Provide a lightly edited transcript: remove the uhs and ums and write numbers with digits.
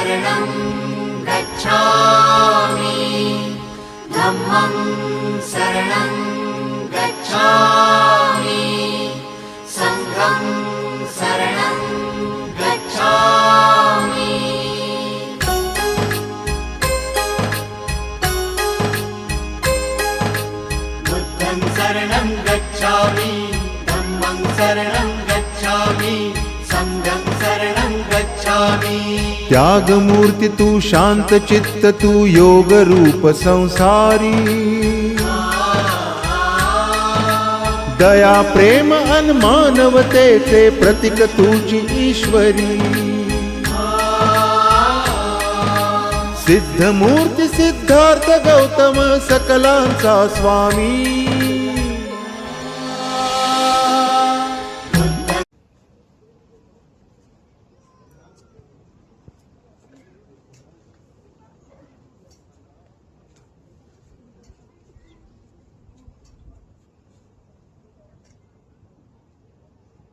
शरणं गच्छामि धम्मं शरणं गच्छामि संघं शरणं गच्छामि बुद्धं शरणं गच्छामि धम्मं शरणं गच्छामि संघं शरणं गच्छामि। त्यागमूर्ती तू शांत चित्त तू योग रूप संसारी दया प्रेम अन मानवतेचे प्रतीक तुझी ईश्वरी सिद्धमूर्ती सिद्धार्थ गौतम सकलांचा स्वामी